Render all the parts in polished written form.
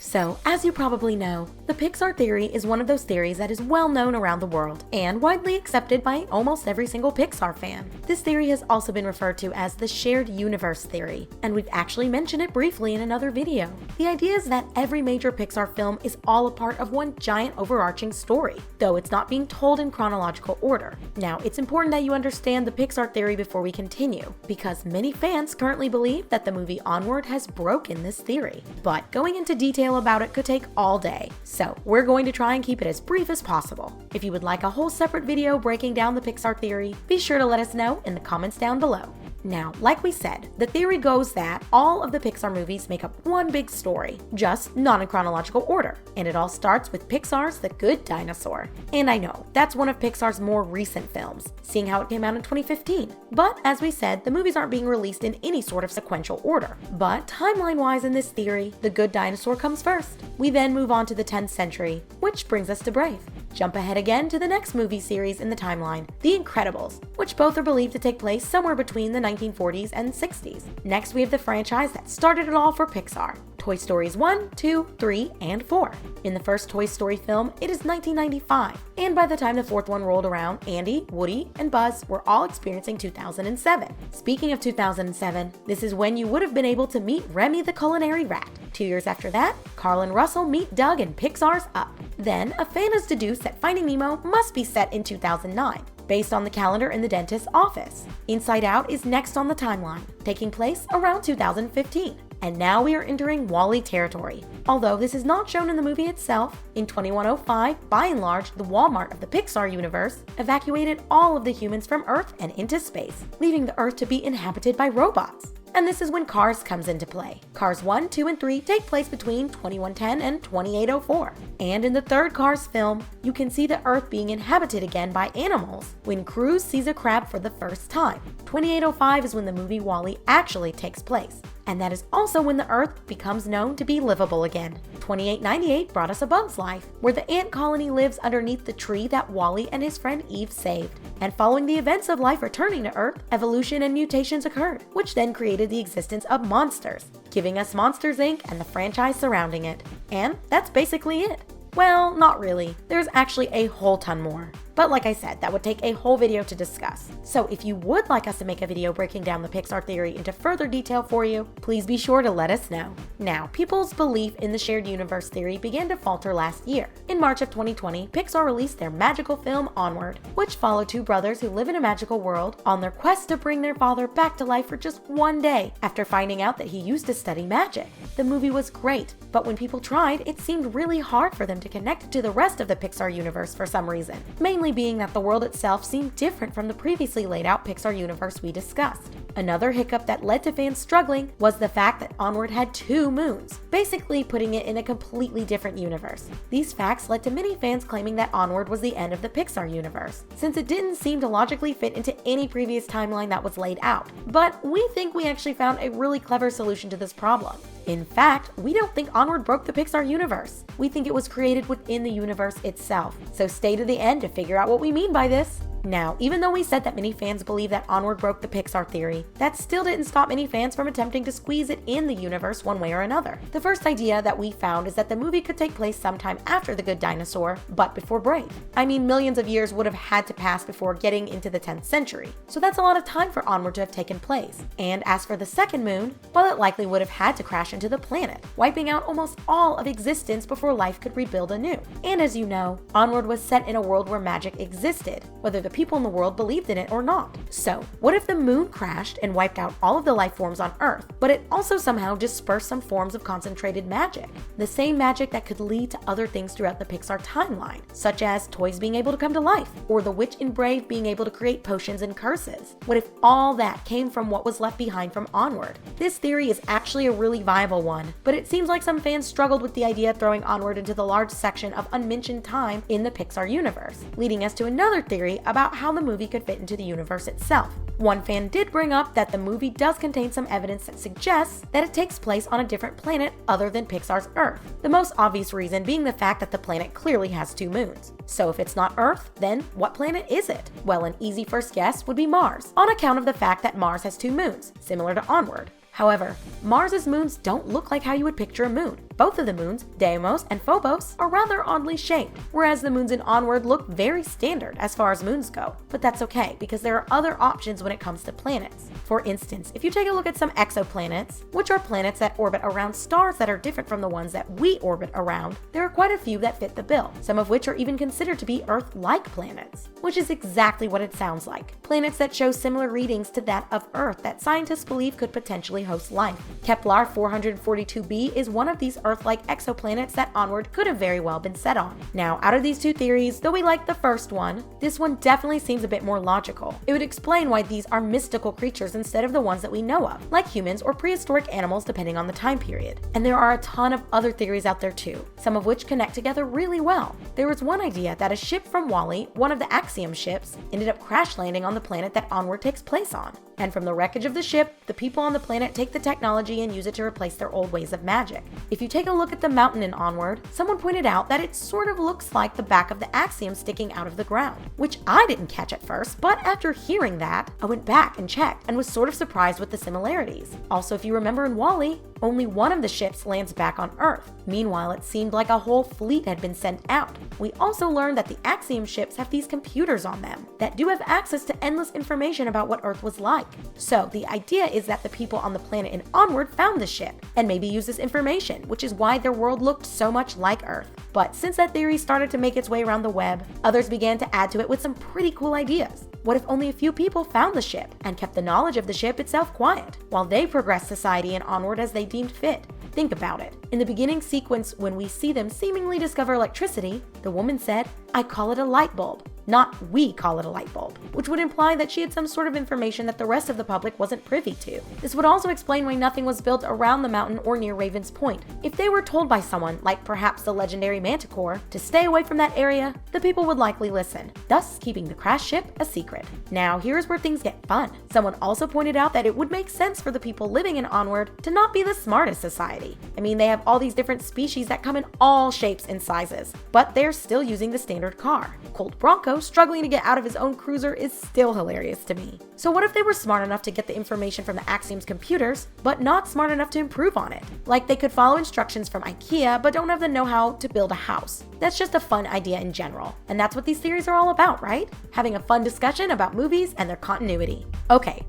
So, as you probably know, the Pixar theory is one of those theories that is well known around the world and widely accepted by almost every single Pixar fan. This theory has also been referred to as the shared universe theory, and we've actually mentioned it briefly in another video. The idea is that every major Pixar film is all a part of one giant overarching story, though it's not being told in chronological order. Now, it's important that you understand the Pixar theory before we continue, because many fans currently believe that the movie Onward has broken this theory. But going into detail about it could take all day, so we're going to try and keep it as brief as possible. If you would like a whole separate video breaking down the Pixar theory, be sure to let us know in the comments down below. Now, like we said, the theory goes that all of the Pixar movies make up one big story, just not in chronological order, and it all starts with Pixar's The Good Dinosaur. And I know, that's one of Pixar's more recent films, seeing how it came out in 2015. But as we said, the movies aren't being released in any sort of sequential order. But timeline-wise in this theory, The Good Dinosaur comes first. We then move on to the 10th century, which brings us to Brave. Jump ahead again to the next movie series in the timeline, The Incredibles, which both are believed to take place somewhere between the 1940s and 60s. Next, we have the franchise that started it all for Pixar, Toy Stories 1, 2, 3, and 4. In the first Toy Story film, it is 1995, and by the time the fourth one rolled around, Andy, Woody, and Buzz were all experiencing 2007. Speaking of 2007, this is when you would have been able to meet Remy the Culinary Rat. 2 years after that, Carl and Russell meet Doug in Pixar's Up. Then, a fan has deduced that Finding Nemo must be set in 2009, based on the calendar in the dentist's office. Inside Out is next on the timeline, taking place around 2015. And now we are entering WALL-E territory. Although this is not shown in the movie itself, in 2105, by and large, the Walmart of the Pixar universe evacuated all of the humans from Earth and into space, leaving the Earth to be inhabited by robots. And this is when Cars comes into play. Cars 1, 2, and 3 take place between 2110 and 2804. And in the third Cars film, you can see the Earth being inhabited again by animals when Cruz sees a crab for the first time. 2805 is when the movie WALL-E actually takes place. And that is also when the Earth becomes known to be livable again. 2898 brought us A Bug's Life, where the ant colony lives underneath the tree that WALL-E and his friend Eve saved. And following the events of life returning to Earth, evolution and mutations occurred, which then created the existence of monsters, giving us Monsters, Inc. and the franchise surrounding it. And that's basically it. Well, not really. There's actually a whole ton more. But like I said, that would take a whole video to discuss. So if you would like us to make a video breaking down the Pixar theory into further detail for you, please be sure to let us know. Now, people's belief in the shared universe theory began to falter last year. In March of 2020, Pixar released their magical film Onward, which followed two brothers who live in a magical world on their quest to bring their father back to life for just one day after finding out that he used to study magic. The movie was great, but when people tried, it seemed really hard for them to connect to the rest of the Pixar universe for some reason, mainly being that the world itself seemed different from the previously laid out Pixar universe we discussed. Another hiccup that led to fans struggling was the fact that Onward had 2 moons, basically putting it in a completely different universe. These facts led to many fans claiming that Onward was the end of the Pixar universe, since it didn't seem to logically fit into any previous timeline that was laid out. But we think we actually found a really clever solution to this problem. In fact, we don't think Onward broke the Pixar universe. We think it was created within the universe itself. So stay to the end to figure out what we mean by this. Now, even though we said that many fans believe that Onward broke the Pixar theory, that still didn't stop many fans from attempting to squeeze it in the universe one way or another. The first idea that we found is that the movie could take place sometime after The Good Dinosaur, but before Brave. I mean, millions of years would have had to pass before getting into the 10th century, so that's a lot of time for Onward to have taken place. And as for the second moon, well, it likely would have had to crash into the planet, wiping out almost all of existence before life could rebuild anew. And as you know, Onward was set in a world where magic existed, whether the people in the world believed in it or not. So, what if the moon crashed and wiped out all of the life forms on Earth, but it also somehow dispersed some forms of concentrated magic? The same magic that could lead to other things throughout the Pixar timeline, such as toys being able to come to life, or the witch in Brave being able to create potions and curses. What if all that came from what was left behind from Onward? This theory is actually a really viable one, but it seems like some fans struggled with the idea of throwing Onward into the large section of unmentioned time in the Pixar universe, leading us to another theory about how the movie could fit into the universe itself. One fan did bring up that the movie does contain some evidence that suggests that it takes place on a different planet other than Pixar's Earth. The most obvious reason being the fact that the planet clearly has 2 moons. So if it's not Earth, then what planet is it? Well, an easy first guess would be Mars, on account of the fact that Mars has 2 moons, similar to Onward. However, Mars's moons don't look like how you would picture a moon. Both of the moons, Deimos and Phobos, are rather oddly shaped, whereas the moons in Onward look very standard as far as moons go. But that's okay, because there are other options when it comes to planets. For instance, if you take a look at some exoplanets, which are planets that orbit around stars that are different from the ones that we orbit around, there are quite a few that fit the bill, some of which are even considered to be Earth-like planets, which is exactly what it sounds like. Planets that show similar readings to that of Earth that scientists believe could potentially host life. Kepler 442b is one of these Earth-like exoplanets that Onward could have very well been set on. Now, out of these two theories, though we like the first one, this one definitely seems a bit more logical. It would explain why these are mystical creatures instead of the ones that we know of, like humans or prehistoric animals depending on the time period. And there are a ton of other theories out there too, some of which connect together really well. There was one idea that a ship from WALL-E, one of the Axiom ships, ended up crash landing on the planet that Onward takes place on. And from the wreckage of the ship, the people on the planet take the technology and use it to replace their old ways of magic. If you take a look at the mountain in Onward, someone pointed out that it sort of looks like the back of the Axiom sticking out of the ground, which I didn't catch at first, but after hearing that, I went back and checked and was sort of surprised with the similarities. Also, if you remember in WALL-E, only one of the ships lands back on Earth. Meanwhile, it seemed like a whole fleet had been sent out. We also learned that the Axiom ships have these computers on them that do have access to endless information about what Earth was like. So the idea is that the people on the planet in Onward found the ship and maybe used this information, which is why their world looked so much like Earth. But since that theory started to make its way around the web, others began to add to it with some pretty cool ideas. What if only a few people found the ship and kept the knowledge of the ship itself quiet, while they progressed society and Onward as they deemed fit? Think about it. In the beginning sequence, when we see them seemingly discover electricity, the woman said, "I call it a light bulb," not "we call it a light bulb," which would imply that she had some sort of information that the rest of the public wasn't privy to. This would also explain why nothing was built around the mountain or near Raven's Point. If they were told by someone, like perhaps the legendary Manticore, to stay away from that area, the people would likely listen, thus keeping the crashed ship a secret. Now, here's where things get fun. Someone also pointed out that it would make sense for the people living in Onward to not be the smartest society. I mean, they have all these different species that come in all shapes and sizes, but they're still using the standard car. Colt Bronco struggling to get out of his own cruiser is still hilarious to me. So what if they were smart enough to get the information from the Axiom's computers, but not smart enough to improve on it? Like they could follow instructions from IKEA, but don't have the know-how to build a house. That's just a fun idea in general. And that's what these theories are all about, right? Having a fun discussion about movies and their continuity. Okay.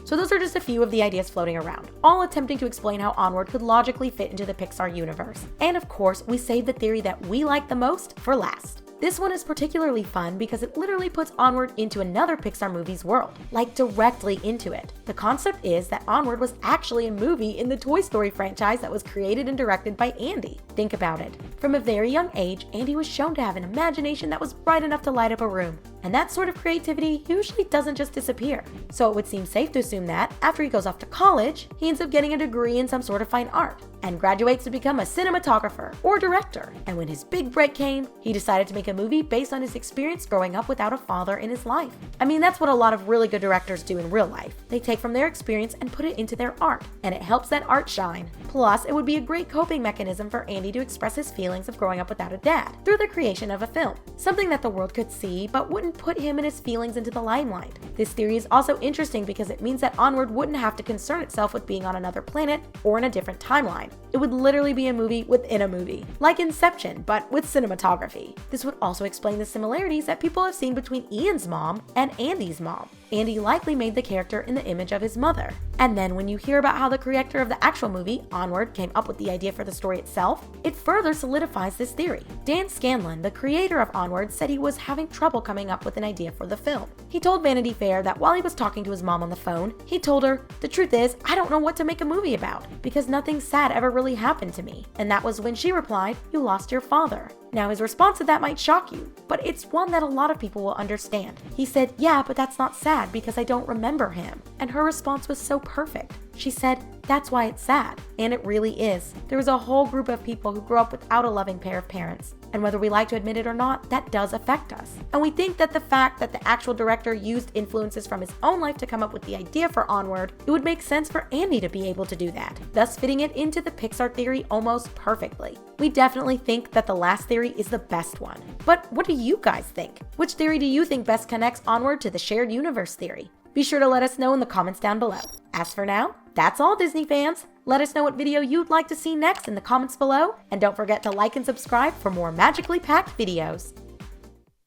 So those are just a few of the ideas floating around, all attempting to explain how Onward could logically fit into the Pixar universe. And of course, we saved the theory that we like the most for last. This one is particularly fun because it literally puts Onward into another Pixar movie's world, like directly into it. The concept is that Onward was actually a movie in the Toy Story franchise that was created and directed by Andy. Think about it. From a very young age, Andy was shown to have an imagination that was bright enough to light up a room. And that sort of creativity usually doesn't just disappear. So it would seem safe to assume that, after he goes off to college, he ends up getting a degree in some sort of fine art, and graduates to become a cinematographer or director. And when his big break came, he decided to make a movie based on his experience growing up without a father in his life. I mean, that's what a lot of really good directors do in real life. They take from their experience and put it into their art, and it helps that art shine. Plus, it would be a great coping mechanism for Andy to express his feelings of growing up without a dad through the creation of a film, something that the world could see but wouldn't put him and his feelings into the limelight. This theory is also interesting because it means that Onward wouldn't have to concern itself with being on another planet or in a different timeline. It would literally be a movie within a movie, like Inception, but with cinematography. This would also explain the similarities that people have seen between Ian's mom and Andy's mom. Andy likely made the character in the image of his mother. And then when you hear about how the creator of the actual movie, Onward, came up with the idea for the story itself, it further solidifies this theory. Dan Scanlon, the creator of Onward, said he was having trouble coming up with an idea for the film. He told Vanity Fair that while he was talking to his mom on the phone, he told her, "The truth is, I don't know what to make a movie about, because nothing sad ever really happened to me." And that was when she replied, "You lost your father." Now his response to that might shock you, but it's one that a lot of people will understand. He said, "Yeah, but that's not sad because I don't remember him." And her response was so perfect. She said, "That's why it's sad." And it really is. There is a whole group of people who grew up without a loving pair of parents. And whether we like to admit it or not, that does affect us. And we think that the fact that the actual director used influences from his own life to come up with the idea for Onward, it would make sense for Andy to be able to do that, thus fitting it into the Pixar theory almost perfectly. We definitely think that the last theory is the best one. But what do you guys think? Which theory do you think best connects Onward to the shared universe theory? Be sure to let us know in the comments down below. As for now, that's all, Disney fans. Let us know what video you'd like to see next in the comments below, and don't forget to like and subscribe for more magically packed videos.